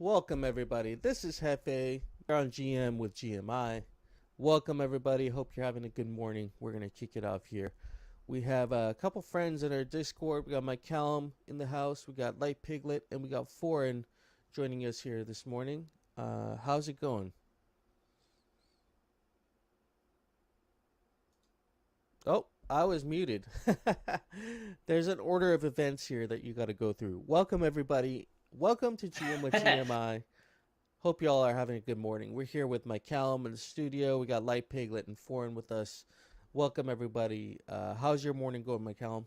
Welcome everybody. This is Hefe. We're on GM with GMI. Welcome everybody. Hope you're having a good morning. We're gonna kick it off here. We have a couple friends in our Discord. We got Mike Callum in the house. We got Light Piglet, and we got Foreign joining us here this morning. How's it going? Oh, I was muted. There's an order of events here that you got to go through. Welcome everybody. Welcome to GM with GMI. Hope y'all are having a good morning. We're here with Mike Callum in the studio. We got Light Piglet and Foreign with us. Welcome everybody. How's your morning going, Mike Callum?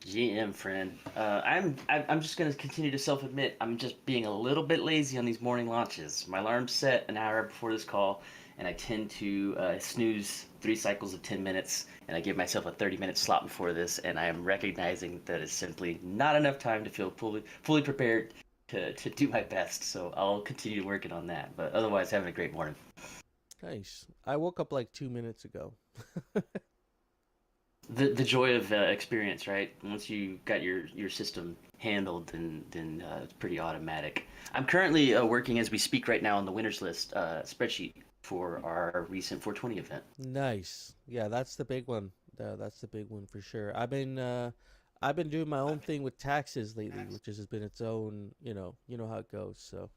GM friend, I'm just gonna continue to self-admit I'm just being a little bit lazy on these morning launches. My alarm's set an hour before this call, and I tend to snooze 3 cycles of 10 minutes, and I give myself a 30-minute slot before this, and I am recognizing that it's simply not enough time to feel fully prepared to do my best. So I'll continue working on that. But otherwise, having a great morning. Nice. I woke up like 2 minutes ago. The joy of experience, right? Once you got your system handled, then it's pretty automatic. I'm currently working as we speak right now on the winners list spreadsheet for our recent 420 event. Nice. Yeah, that's the big one. That's the big one for sure. I've been doing my own thing with taxes lately, which has been its own, you know how it goes. So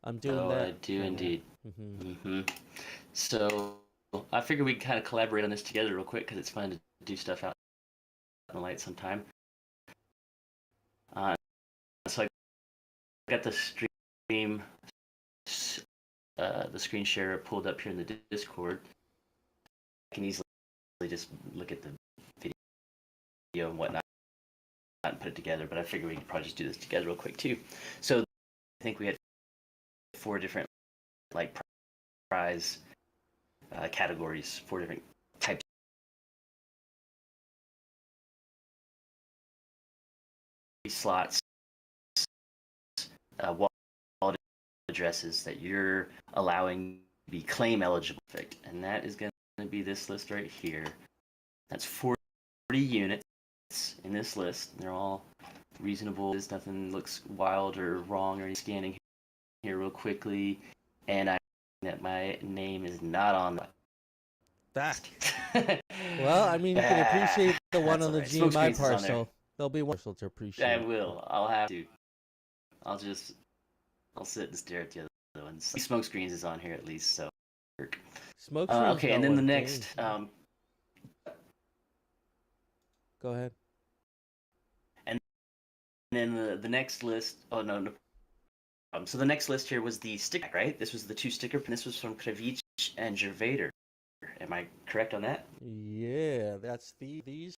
I'm doing Oh, I that do right now. indeed. So I figured we can kind of collaborate on this together real quick because it's fun to do stuff out in the light sometime. Uh, so I got stream, the screen share pulled up here in the Discord. I can easily just look at the video and whatnot and put it together, but I figured we could probably just do this together real quick too. So I think we had 4 different like prize categories, 4 different types of slots, wallet addresses that you're allowing to be claim eligible, and that is going to be this list right here. That's 40 units in this list. They're all reasonable. Nothing looks wild or wrong or any scanning here real quickly, and I that my name is not on the That. Well, I mean, you can appreciate the one That's on all the right. Smoke GMI screens is on there. parcel. There'll be one parcel to I appreciate. will. I'll have to. I'll just. I'll sit and stare at the other ones. Smoke screens is on here at least, so. Smokescreen's Okay, and got then the one. next. Dang. Go ahead. And then the next list. Oh no. So the next list here was the sticker, right? This was the 2 sticker, and this was from Krevich and Gervader. Am I correct on that? Yeah, that's these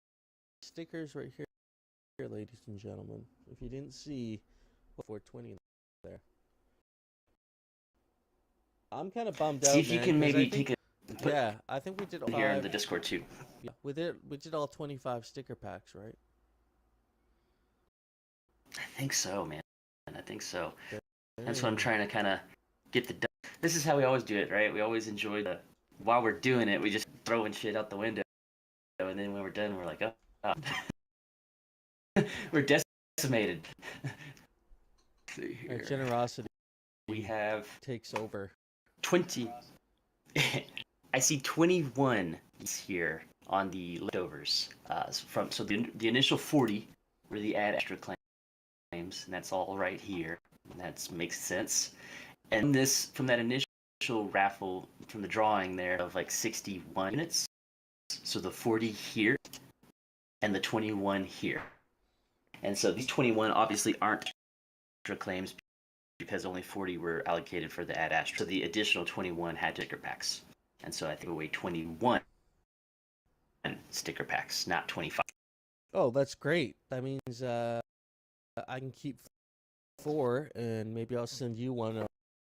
stickers right here, ladies and gentlemen. If you didn't see 420 there, I'm kind of bummed See out, if you man, can because I maybe think, take a put yeah, I think we did all here in the five. Discord too. Yeah, we did all 25 sticker packs, right? I think so, man. I think so. That's what I'm Dang. trying to kind of get the. This is how we always do it, right? We always enjoy the. While we're doing it, we just throwing shit out the window, and then when we're done, we're like, oh. We're decimated. See Our here. generosity We have takes over. 20. I see 21 here on the leftovers. So the initial 40 were the add extra claims, and that's all right here. And that makes sense. And this from that initial raffle from the drawing there of like 61 units. So the 40 here and the 21 here. And so these 21 obviously aren't extra claims because only 40 were allocated for the ad astra. So the additional 21 had sticker packs. And so I think away 21 sticker packs, not 25. Oh, that's great. That means I can keep 4, and maybe I'll send you one.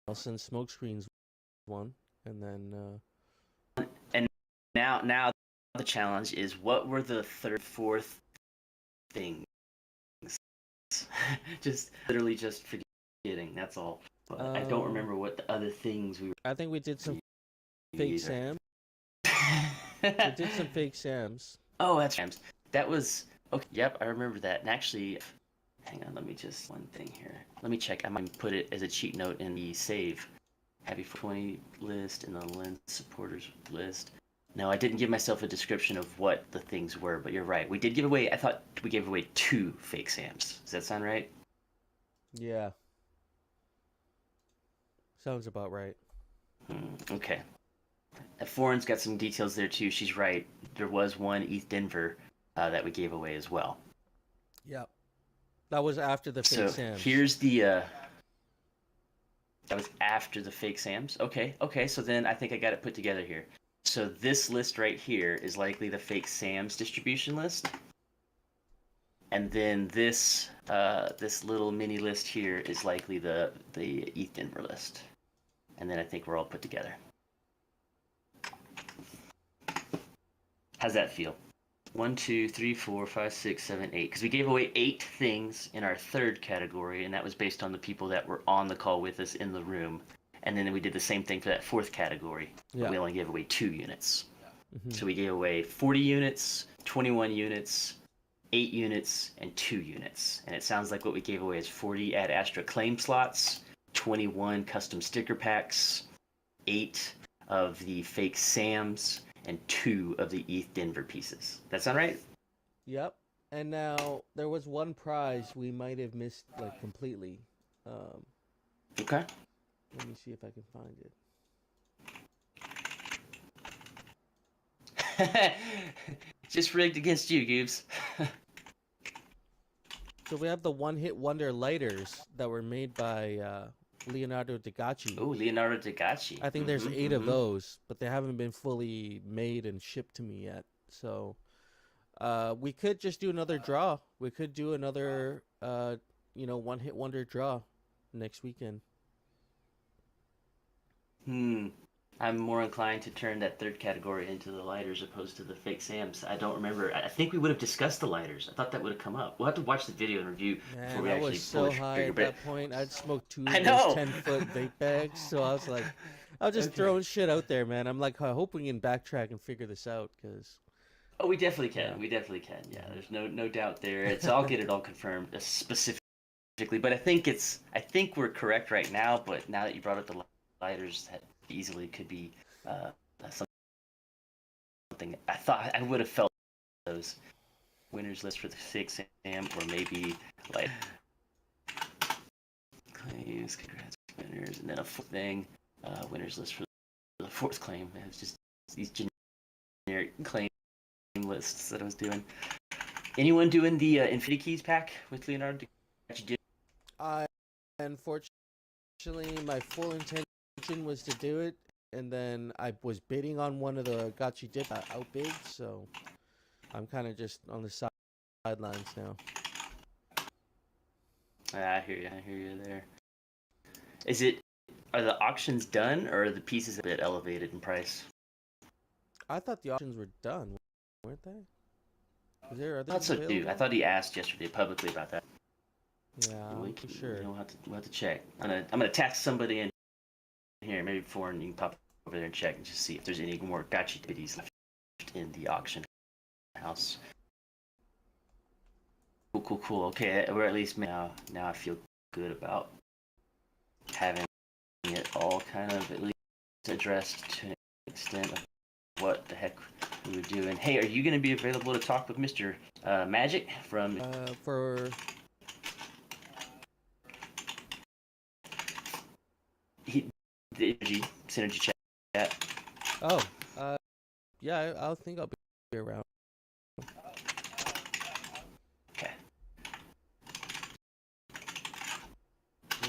I'll send Smokescreens one, and then. And now the challenge is what were the third, fourth things? Just literally just forgetting. That's all. But I don't remember what the other things we were. I think we did some fake Sam. We did some fake Sams. Oh, that's Rams. That was okay. Yep, I remember that. And actually, hang on, let me just one thing here. Let me check. I might put it as a cheat note in the save. Happy 20 list in the lens supporters list. No, I didn't give myself a description of what the things were, but you're right. We did give away, I thought we gave away 2 fake Sams. Does that sound right? Yeah. Sounds about right. Okay. Foreign's got some details there too. She's right. There was one ETH Denver that we gave away as well. Yep. That was after the fake So Sams. here's the. That was after the fake Sams. Okay. So then I think I got it put together here. So this list right here is likely the fake Sams distribution list, and then this this little mini list here is likely the ETH Denver list, and then I think we're all put together. How's that feel? 1, 2, 3, 4, 5, 6, 7, 8. Because we gave away 8 things in our third category, and that was based on the people that were on the call with us in the room. And then we did the same thing for that fourth category, but we only gave away 2 units. Mm-hmm. So we gave away 40 units, 21 units, 8 units, and 2 units. And it sounds like what we gave away is 40 Ad Astra claim slots, 21 custom sticker packs, 8 of the fake Sams, and 2 of the ETH Denver pieces. That sound right? Yep. And now there was one prize we might have missed like completely. Okay. Let me see if I can find it. Just rigged against you, Goobs. So we have the one-hit wonder lighters that were made by Leonardo da Gotchi. Oh, Leonardo da Gotchi. I think there's 8 of those, but they haven't been fully made and shipped to me yet. So we could just do another draw. We could do another, one-hit wonder draw next weekend. I'm more inclined to turn that third category into the lighters opposed to the fake Sams. I don't remember. I think we would have discussed the lighters. I thought that would have come up. We'll have to watch the video and review before we I actually was so high at that point. I'd smoked 2 of those 10-foot vape bags, so I was like, I was just throwing shit out there, man. I'm like, I hope we can backtrack and figure this out, because... Oh, we definitely can. We definitely can. Yeah, there's no doubt there. I'll get it all confirmed specifically, but I think we're correct right now. But now that you brought up the lighters, that easily could be something. I thought I would have felt those winners list for the fake Sam, or maybe like claims, congrats winners, and then a full thing winners list for the fourth claim. It was just these generic claim lists that I was doing. Anyone doing the Infinity Keys pack with Leonardo? Unfortunately, my full intention was to do it, and then I was bidding on one of the Gotchi dip outbid, so I'm kind of just on the sidelines now. I hear you there. Are the auctions done, or are the pieces a bit elevated in price? I thought the auctions were done, weren't they? I thought so too. I thought he asked yesterday publicly about that. Yeah, for sure. We'll have to check. I'm gonna task somebody in here, maybe before, and you can pop over there and check and just see if there's any more Gotchi biddies left in the auction house. Cool. Okay, we're at least now I feel good about having it all kind of at least addressed to an extent of what the heck we were doing. Hey, are you going to be available to talk with Mr. Magic from... the Synergy chat? Oh, yeah, I think I'll be around. Okay.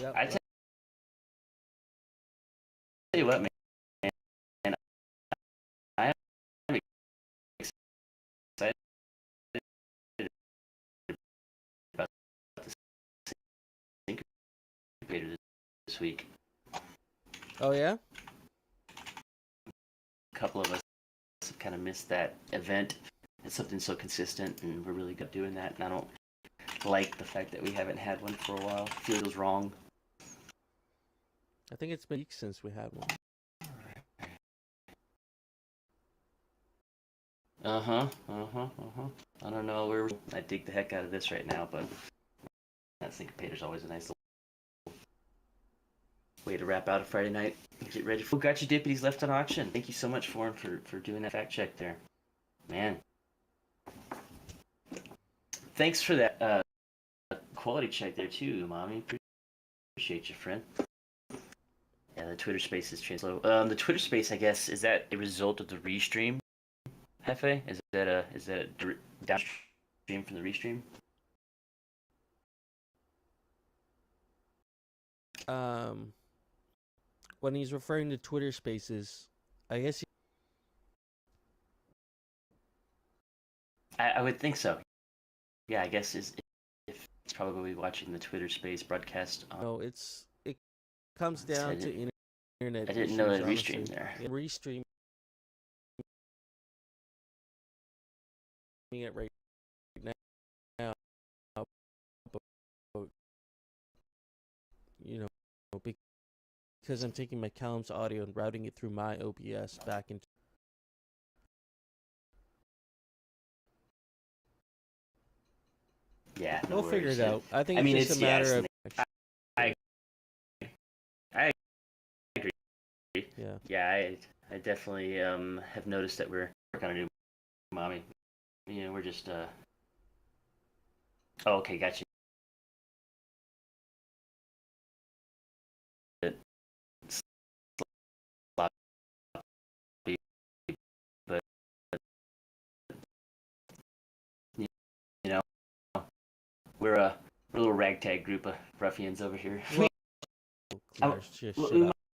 Yep. I tell you what, man. I am excited about this incubator this week. Oh, yeah? A couple of us have kind of missed that event. It's something so consistent, and we're really good at doing that, and I don't like the fact that we haven't had one for a while. It feels wrong. I think it's been weeks since we had one. I don't know where I dig the heck out of this right now, but Syncopator's always a nice little way to wrap out a Friday night and get ready for Gotcha Deputies left on auction. Thank you so much for doing that fact check there. Man. Thanks for that quality check there too, Mommy. Appreciate you, friend. Yeah, the Twitter space is slow. The Twitter space, I guess, is that a result of the restream, Hefe? Is that a downstream from the restream? When he's referring to Twitter Spaces, I guess. I would think so. Yeah, I guess if it's probably watching the Twitter Space broadcast. No, it comes down to internet. I didn't know that restream there. Restream it right now, but, because I'm taking my Callum's audio and routing it through my OBS back into. Yeah, we'll figure it out. I think it's just a matter of. I agree. Yeah. Yeah, I definitely have noticed that we're working on a new Mommy. We're just Oh, okay, gotcha. But we're a little ragtag group of ruffians over here.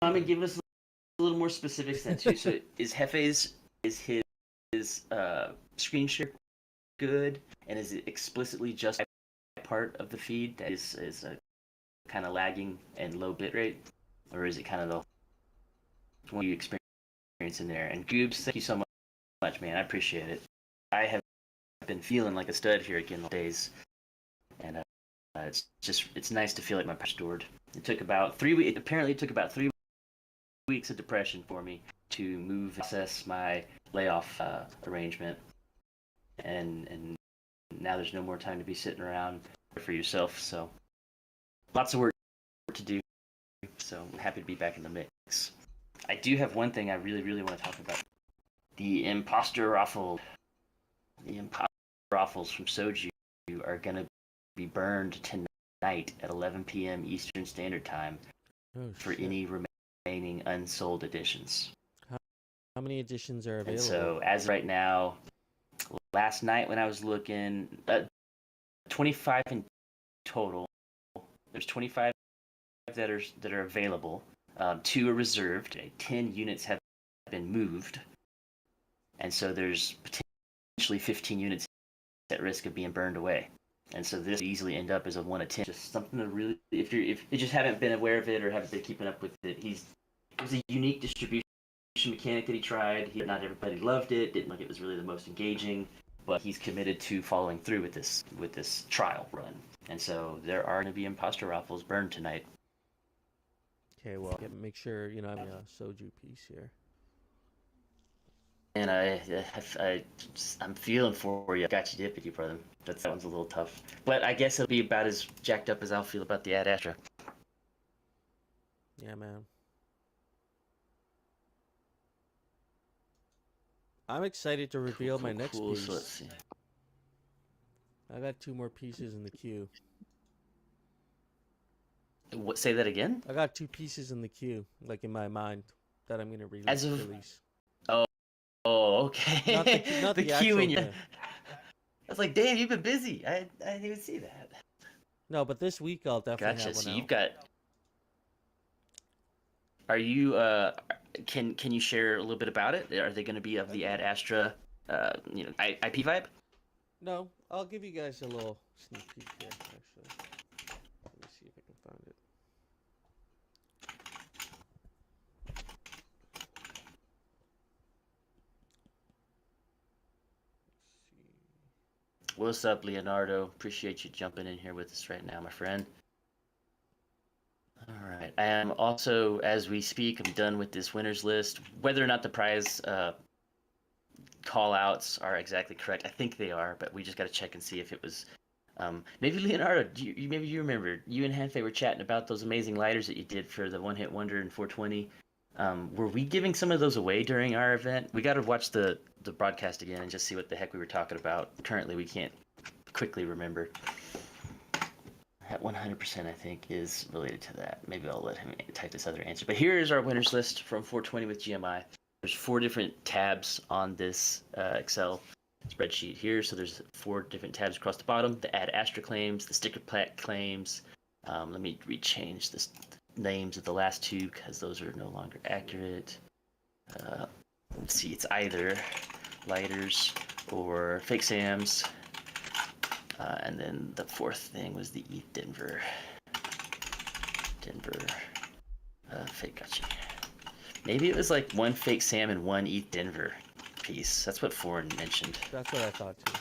Mommy, give us a little more specifics then too. So is Hefe's his screen share good, and is it explicitly just part of the feed that is kind of lagging and low bitrate, or is it kind of the one you experience in there? And Goobs, thank you so much, man. I appreciate it. I have been feeling like a stud here again days, and it's nice to feel like my power stored. It took about 3 weeks. Apparently, it took about 3 weeks of depression for me to access my layoff arrangement, and now there's no more time to be sitting around for yourself. So lots of work to do. So I'm happy to be back in the mix. I do have one thing I really, really want to talk about. The imposter raffle. The imposter raffles from Soju are going to be burned tonight at 11 p.m. Eastern Standard Time for any remaining unsold editions. How many editions are available? And so as of right now, last night when I was looking, 25 in total. There's 25 that are available. 2 are reserved. 10 units have been moved, and so there's potentially 15 units at risk of being burned away. And so this easily end up as a 1 of 10. Just something to really, if you just haven't been aware of it or haven't been keeping up with it, it was a unique distribution mechanic that he tried. Not everybody loved it. Didn't think it was really the most engaging, but he's committed to following through with this trial run. And so there are going to be imposter raffles burned tonight. Okay, well, make sure I have a Soju piece here. And I'm feeling for you. Got you, Deputy, brother. That one's a little tough, but I guess it'll be about as jacked up as I'll feel about the Ad Astra. Yeah, man. I'm excited to reveal my next piece. So let's see. I got 2 more pieces in the queue. What? Say that again? I got 2 pieces in the queue, like in my mind, that I'm gonna release. Oh, okay. Not the the queue in actual. your. I was like, damn, you've been busy. I didn't even see that. No, but this week I'll definitely have one. So you've got. Are you? Can you share a little bit about it? Are they going to be of the Ad Astra, IP vibe? No, I'll give you guys a little sneak peek here. Actually, let me see if I can find it. What's up, Leonardo? Appreciate you jumping in here with us right now, my friend. All right. I am also, as we speak, I'm done with this winners list. Whether or not the prize call outs are exactly correct, I think they are, but we just got to check and see if it was Maybe Leonardo, maybe you remember you and Hanfei were chatting about those amazing lighters that you did for the One Hit Wonder and 420. Were we giving some of those away during our event? We got to watch the broadcast again and just see what the heck we were talking about. Currently, we can't quickly remember. That 100% I think is related to that. Maybe I'll let him type this other answer. But here is our winners list from 420 with GMI. There's 4 different tabs on this Excel spreadsheet here. So there's 4 different tabs across the bottom. The Add Astra claims, the Sticker Plaque claims. Let me rechange the names of the last 2 because those are no longer accurate. Let's see, it's either lighters or fake Sams. And then the 4th thing was the ETH Denver fake Gotchi. Maybe it was like 1 fake Sam and 1 ETH Denver piece. That's what Foreign mentioned. That's what I thought too.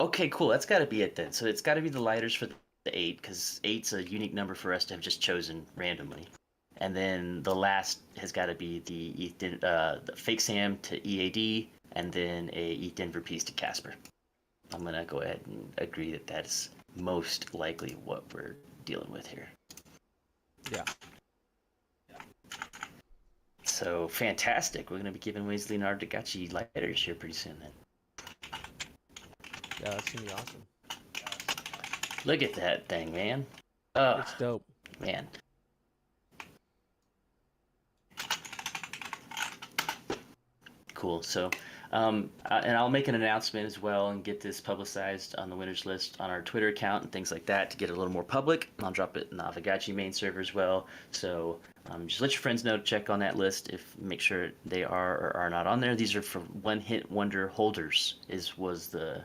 Okay, cool. That's got to be it then. So it's got to be the lighters for the 8, because 8's a unique number for us to have just chosen randomly. And then the last has got to be the the fake Sam to EAD, and then a ETH Denver piece to Casper. I'm going to go ahead and agree that that is most likely what we're dealing with here. Yeah. So, fantastic. We're going to be giving away Leonardo da Gotchi lighters here pretty soon then. Yeah, that's going to be awesome. Look at that thing, man. It's dope. Man. Cool. So, and I'll make an announcement as well and get this publicized on the winners list on our Twitter account and things like that to get it a little more public. I'll drop it in the Avagachi main server as well. So just let your friends know to check on that list make sure they are or are not on there. These are for One Hit Wonder holders was the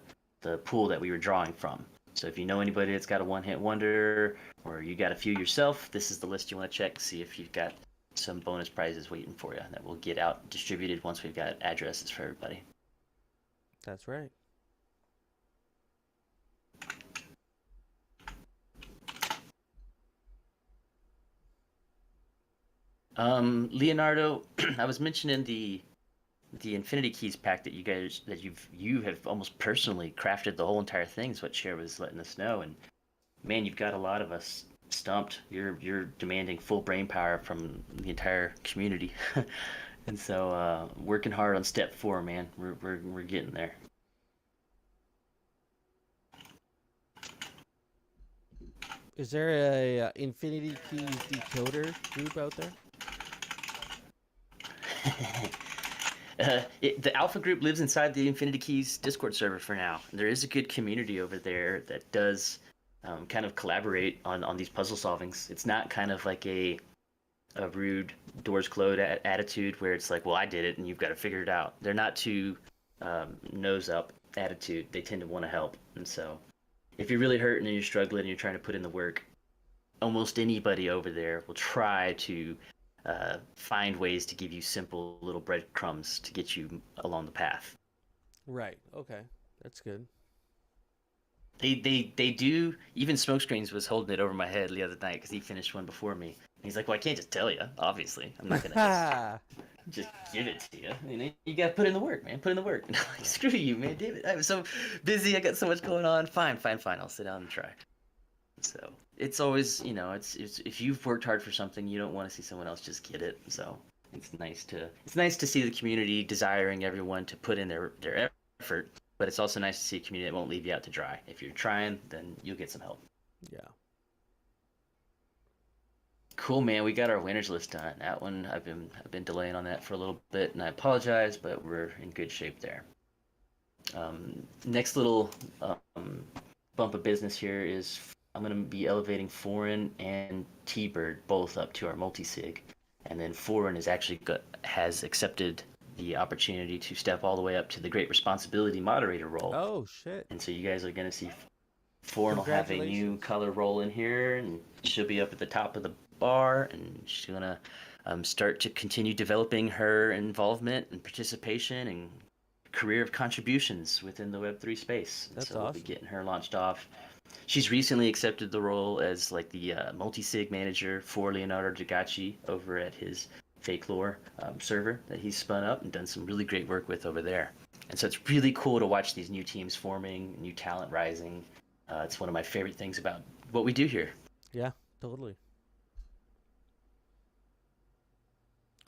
pool that we were drawing from. So if you know anybody that's got a One Hit Wonder or you got a few yourself, this is the list you want to check to see if you've got some bonus prizes waiting for you that will get out distributed once we've got addresses for everybody. That's right. Leonardo, I was mentioning the Infinity Keys pack that you have almost personally crafted the whole entire thing is what Cher was letting us know, and man, you've got a lot of us stumped. You're demanding full brain power from the entire community, and so working hard on step 4, man. We're getting there. Is there a Infinity Keys decoder group out there? The Alpha group lives inside the Infinity Keys Discord server for now. There is a good community over there that does kind of collaborate on these puzzle solvings. It's not kind of like a rude doors closed attitude where it's like, well, I did it and you've got to figure it out. They're not too nose up attitude. They tend to want to help. And so if you're really hurting and you're struggling and you're trying to put in the work, almost anybody over there will try to find ways to give you simple little breadcrumbs to get you along the path. Right. Okay. That's good. They do. Even Smokescreens was holding it over my head the other night because he finished one before me. And he's like, "Well, I can't just tell you. Obviously, I'm not gonna just give it to you. You gotta put in the work, man. Put in the work." And I'm like, "Screw you, man. Damn it. I was so busy. I got so much going on. Fine. I'll sit down and try." So it's always, it's if you've worked hard for something, you don't want to see someone else just get it. So it's nice to see the community desiring everyone to put in their effort. But it's also nice to see a community that won't leave you out to dry. If you're trying, then you'll get some help. Yeah. Cool, man. We got our winners list done. That one, I've been delaying on that for a little bit, and I apologize, but we're in good shape there. Next little bump of business here is I'm going to be elevating Foreign and T-Bird both up to our multi-sig, and then Foreign has accepted the opportunity to step all the way up to the Great Responsibility Moderator role. Oh, shit. And so you guys are going to see Foreign will have a new color role in here, and she'll be up at the top of the bar, and she's going to start to continue developing her involvement and participation and career of contributions within the Web3 space. That's so awesome. We'll be getting her launched off. She's recently accepted the role as like the multi-sig manager for Leonardo da Gotchi over at his Fake Lore server that he's spun up and done some really great work with over there. And so it's really cool to watch these new teams forming, new talent rising. It's one of my favorite things about what we do here. Yeah, totally.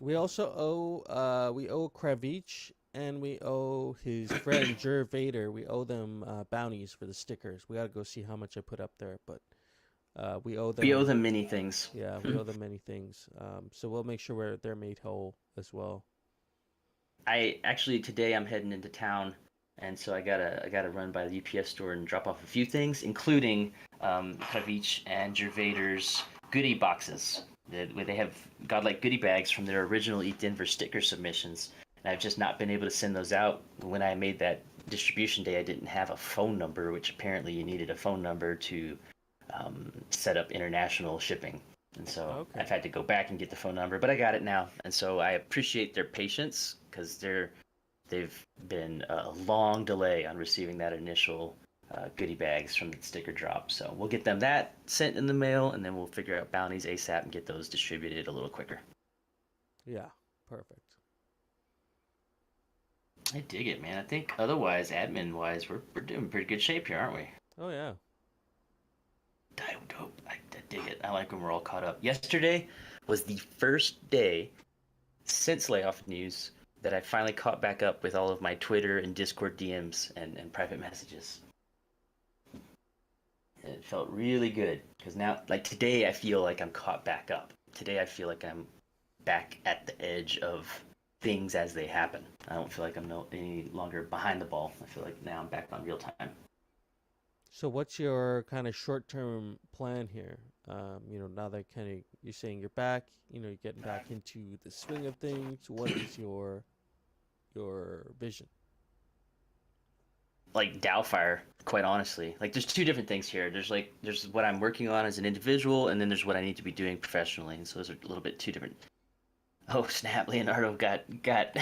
We also owe Kravich and we owe his friend Jer Vader. We owe them bounties for the stickers. We gotta go see how much I put up there, but we owe We owe them. them many things. Yeah, we owe them many things. So we'll make sure they're made whole as well. I actually today I'm heading into town, and so I gotta run by the UPS store and drop off a few things, including Kravich and Gervader's goodie boxes. Where they have godlike goodie bags from their original Eat Denver sticker submissions, and I've just not been able to send those out. When I made that distribution day, I didn't have a phone number, which apparently you needed a phone number to set up international shipping. And so Okay. I've had to go back and get the phone number, but I got it now. And so I appreciate their patience because they've been a long delay on receiving that initial goodie bags from the sticker drop. So we'll get them that sent in the mail, and then we'll figure out bounties ASAP and get those distributed a little quicker. Yeah, perfect. I dig it, man. I think otherwise, admin wise, we're doing pretty good shape here, aren't we? Oh yeah. Dope. I dig it. I like when we're all caught up. Yesterday was the first day since layoff news that I finally caught back up with all of my Twitter and Discord DMs and private messages. It felt really good because now, like today, I feel like I'm caught back up. Today, I feel like I'm back at the edge of things as they happen. I don't feel like I'm any longer behind the ball. I feel like now I'm back on real time. So what's your kind of short-term plan here? Now that kind of you're saying you're back, you're getting back into the swing of things. What is your vision? Like Dowfire, quite honestly. Like there's two different things here. There's what I'm working on as an individual, and then there's what I need to be doing professionally. And so those are a little bit two different. Oh snap! Leonardo got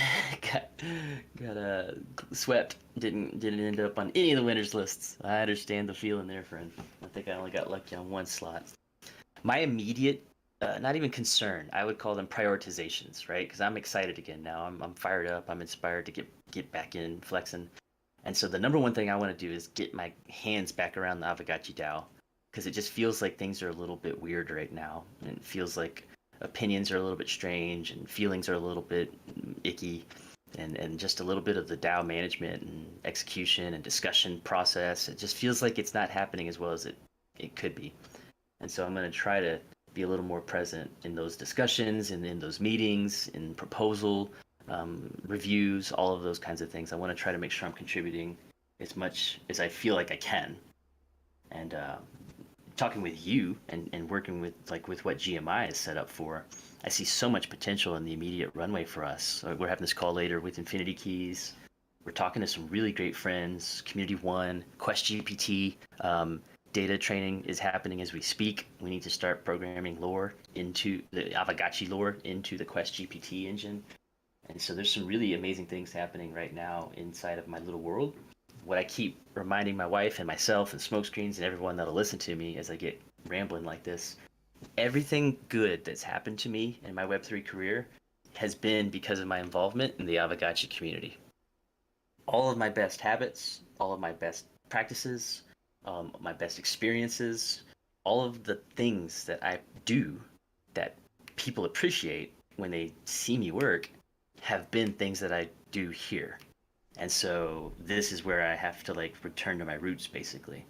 swept. Didn't end up on any of the winners lists. I understand the feeling there, friend. I think I only got lucky on one slot. My immediate, not even concern, I would call them prioritizations, right? Because I'm excited again now. I'm fired up. I'm inspired to get back in flexing. And so the number one thing I want to do is get my hands back around the Avagachi DAO because it just feels like things are a little bit weird right now, and it feels like opinions are a little bit strange and feelings are a little bit icky, and just a little bit of the DAO management and execution and discussion process. It just feels like it's not happening as well as it could be. And so I'm going to try to be a little more present in those discussions and in those meetings, in proposal reviews, all of those kinds of things. I want to try to make sure I'm contributing as much as I feel like I can. And talking with you and working with what GMI is set up for, I see so much potential in the immediate runway for us. So we're having this call later with Infinity Keys. We're talking to some really great friends, Community One, Quest GPT. Data training is happening as we speak. We need to start programming lore into the Avagachi lore into the Quest GPT engine. And so there's some really amazing things happening right now inside of my little world. What I keep reminding my wife and myself and Smokescreens and everyone that'll listen to me as I get rambling like this, everything good that's happened to me in my Web3 career has been because of my involvement in the Avagachi community. All of my best habits, all of my best practices, my best experiences, all of the things that I do that people appreciate when they see me work have been things that I do here. And so this is where I have to return to my roots basically.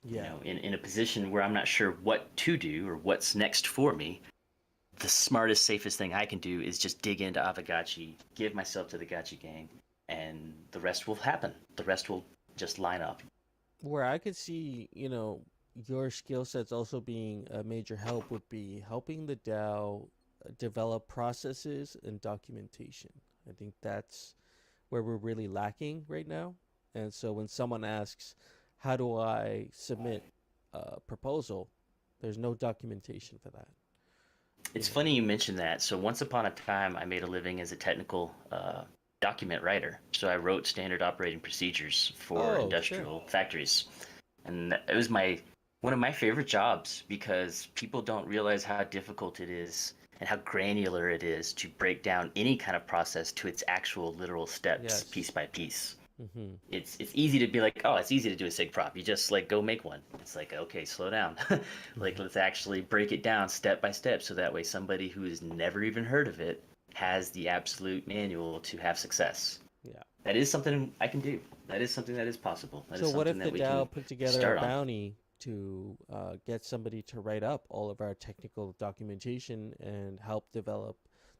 Yeah. In a position where I'm not sure what to do or what's next for me, the smartest, safest thing I can do is just dig into Avagachi, give myself to the Gachi gang, and the rest will happen. The rest will just line up. Where I could see, your skill sets also being a major help would be helping the DAO develop processes and documentation. I think that's where we're really lacking right now. And so when someone asks, how do I submit a proposal? There's no documentation for that. It's funny you mentioned that. So once upon a time, I made a living as a technical document writer. So I wrote standard operating procedures for industrial factories, and it was one of my favorite jobs because people don't realize how difficult it is and how granular it is to break down any kind of process to its actual literal steps, piece by piece. Mm-hmm. It's easy to be like, oh, it's easy to do a sig prop. You just like go make one. It's like, okay, slow down. Like, let's actually break it down step by step, so that way somebody who has never even heard of it has the absolute manual to have success. Yeah. That is something I can do. That is something that is possible. That is So what something if that the we can DAO put together a start on. bounty to get somebody to write up all of our technical documentation and help develop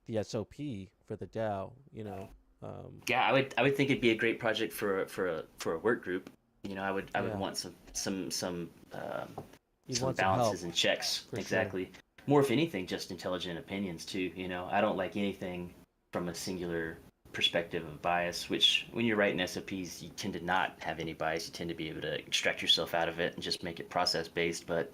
the SOP for the DAO? Yeah, I would think it'd be a great project for a work group. I would Yeah, want you'd some want some help balances and checks. for sure. Exactly. More if anything, just intelligent opinions too. I don't like anything from a singular perspective of bias. Which when you're writing SOPs, you tend to not have any bias. You tend to be able to extract yourself out of it and just make it process based. But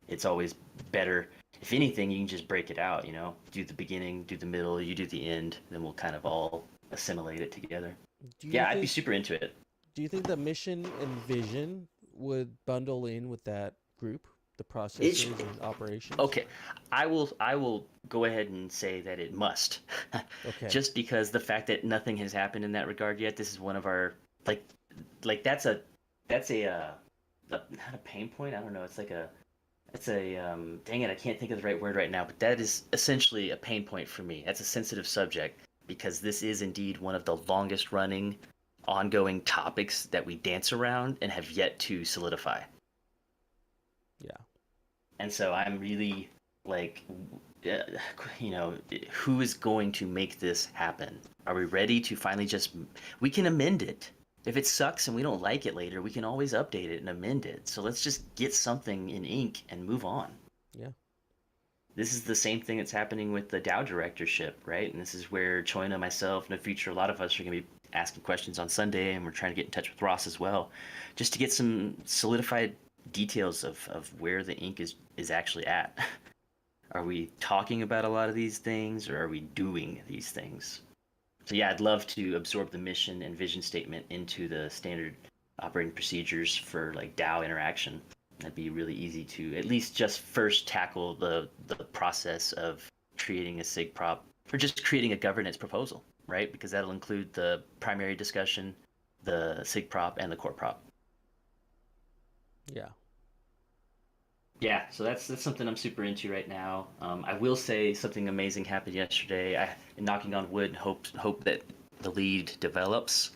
it's always better. If anything, you can just break it out. Do the beginning, do the middle, you do the end. Then we'll kind of all assimilate it together. Do you Yeah, I'd be think super into it. do you think the mission and vision would bundle in with that group, the It's processes and operations? okay. I will go ahead and say that it must. Okay. Just because the fact that nothing has happened in that regard yet. This is one of our like that's a not a pain point. I don't know. It's a dang it, I can't think of the right word right now, but that is essentially a pain point for me. That's a sensitive subject because this is indeed one of the longest running ongoing topics that we dance around and have yet to solidify. Yeah. And so I'm really like, uh, who is going to make this happen? Are we ready to finally just, we can amend it. If it sucks and we don't like it later, we can always update it and amend it. So let's just get something in ink and move on. Yeah. This is the same thing that's happening with the DAO directorship, right? And this is where Choina, myself, in the future, a lot of us are going to be asking questions on Sunday, and we're trying to get in touch with Ross as well, just to get some solidified details of where the ink is actually at. Are we talking about a lot of these things, or are we doing these things? So yeah, I'd love to absorb the mission and vision statement into the standard operating procedures for like DAO interaction. That'd be really easy to at least just first tackle the process of creating a sig prop or just creating a governance proposal, right? Because that'll include the primary discussion, the sig prop, and the core prop. Yeah. Yeah, so that's something I'm super into right now. I will say something amazing happened yesterday. Knocking on wood, hope that the lead develops,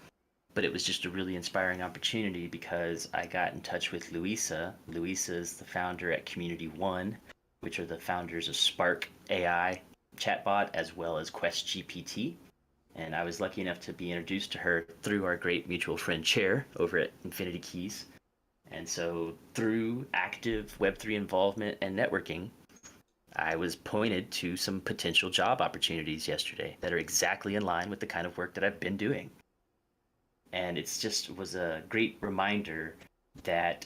but it was just a really inspiring opportunity because I got in touch with Luisa. Luisa is the founder at Community One, which are the founders of Spark AI chatbot as well as Quest GPT. And I was lucky enough to be introduced to her through our great mutual friend Chair over at Infinity Keys. And so, through active Web3 involvement and networking, I was pointed to some potential job opportunities yesterday that are exactly in line with the kind of work that I've been doing. And it's just was a great reminder that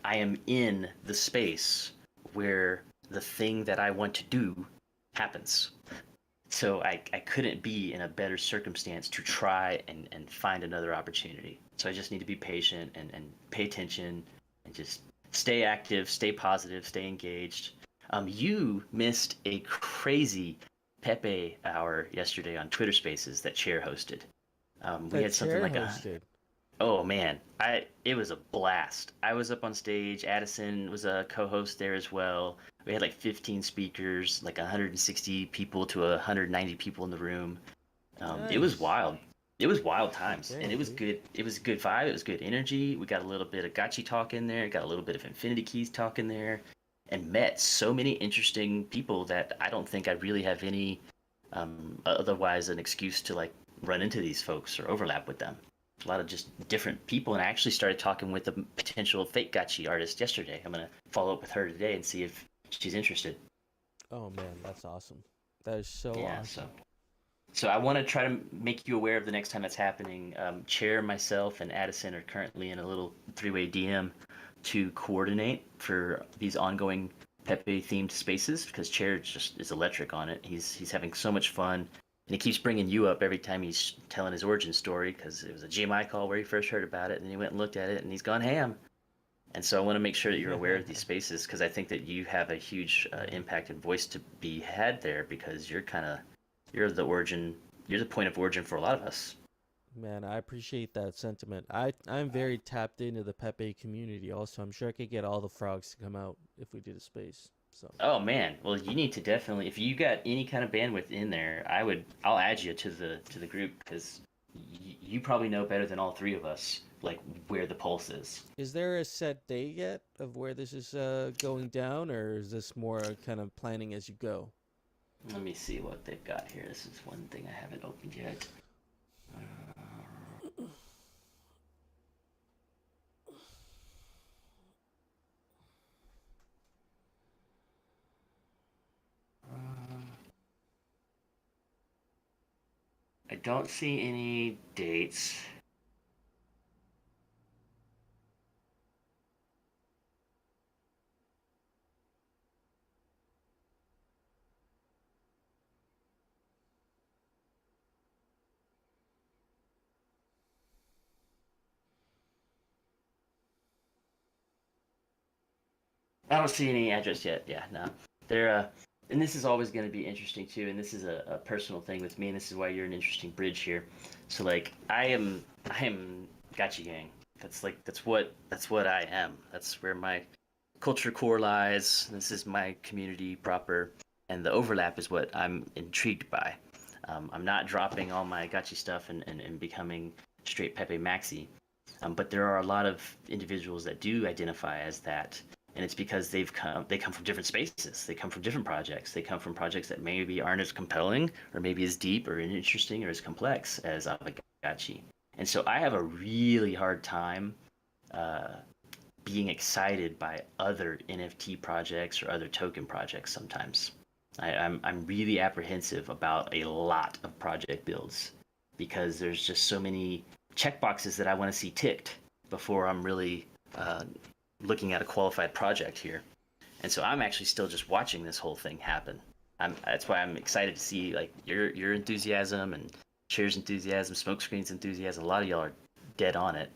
I am in the space where the thing that I want to do happens. So I couldn't be in a better circumstance to try and find another opportunity. So I just need to be patient and pay attention and just stay active, stay positive, stay engaged. You missed a crazy Pepe hour yesterday on Twitter Spaces that Chair hosted. We That had something chair like a hosted. Oh man, it was a blast. I was up on stage. Addison was a co-host there as well. We had like 15 speakers, like 160 people to 190 people in the room. It was Nice. wild. It was wild times, and it Dang, was dude. good. It was a good vibe. It was good energy. We got a little bit of Gotchi talk in there. Got a little bit of Infinity Keys talk in there, and met so many interesting people that I don't think I really have any otherwise an excuse to like run into these folks or overlap with them. A lot of just different people, and I actually started talking with a potential fake Gotchi artist yesterday. I'm gonna follow up with her today and see if she's interested. Oh man, that's awesome. That is so Yeah, so awesome. I want to try to make you aware of the next time that's happening. Chair, myself, and Addison are currently in a little three-way DM to coordinate for these ongoing Pepe themed spaces because Chair just is electric on it. He's having so much fun, and he keeps bringing you up every time he's telling his origin story because it was a GMI call where he first heard about it, and then he went and looked at it, and he's gone ham. And so I want to make sure that you're aware of these spaces because I think that you have a huge Yeah. impact and voice to be had there because you're the origin, you're the point of origin for a lot of us. Man, I appreciate that sentiment. I'm very tapped into the Pepe community. Also, I'm sure I could get all the frogs to come out if we did a space. So Oh man, well you need to definitely if you got any kind of bandwidth in there, I'll add you to the group because you probably know better than all three of us like where the pulse is. is there a set date yet of where this is going down, or is this more kind of planning as you go? Let me see what they've got here. This is one thing I haven't opened yet. I don't see any dates. I don't see any address yet. Yeah, no. They're and this is always going to be interesting too. And this is a personal thing with me, and this is why you're an interesting bridge here. So like, I am Gotchi Gang. That's what I am. That's where my culture core lies. This is my community proper, and the overlap is what I'm intrigued by. I'm not dropping all my Gotchi stuff and becoming straight Pepe Maxi, but there are a lot of individuals that do identify as that, and it's because they come from different spaces. They come from different projects. They come from projects that maybe aren't as compelling, or maybe as deep, or interesting, or as complex as Avagachi. And so I have a really hard time uh, being excited by other NFT projects or other token projects sometimes. I'm really apprehensive about a lot of project builds because there's just so many checkboxes that I want to see ticked before I'm really uh, looking at a qualified project here. And so I'm actually still just watching this whole thing happen. That's why I'm excited to see like your enthusiasm and Chair's enthusiasm, Smokescreen's enthusiasm. A lot of y'all are dead on it,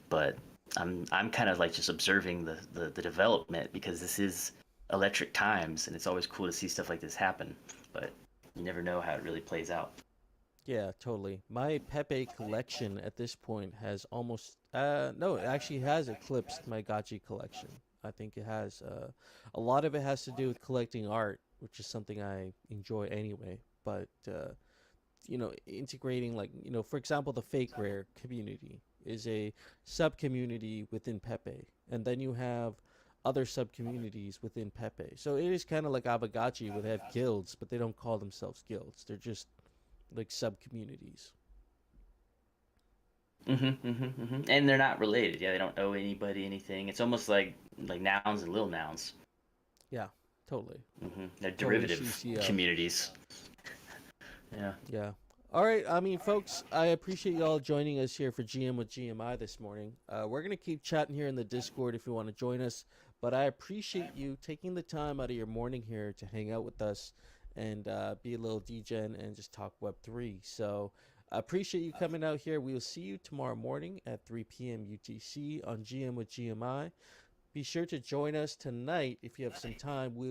but I'm kind of like just observing the development because this is electric times and it's always cool to see stuff like this happen. But you never know how it really plays out. Yeah, totally. My Pepe collection at this point has almost no, it actually has eclipsed my Gotchi collection. I think it has a lot of it has to do with collecting art, which is something I enjoy anyway. But integrating like for example, the fake rare community is a sub community within Pepe, and then you have other sub communities within Pepe. So it is kind of like Abagachi, where they have guilds, but they don't call themselves guilds. They're just like sub communities. And they're not related. Yeah, they don't owe anybody anything. It's almost like nouns and little nouns. Yeah, totally. They're Totally derivative CCF. communities. Yeah. Yeah. All right. I mean, folks, I appreciate you all joining us here for GM with GMI this morning. We're going to keep chatting here in the Discord if you want to join us. But I appreciate you taking the time out of your morning here to hang out with us and be a little DGen and just talk Web3. So I appreciate you coming out here. We will see you tomorrow morning at 3 p.m. UTC on GM with GMI. Be sure to join us tonight if you have some time. We'll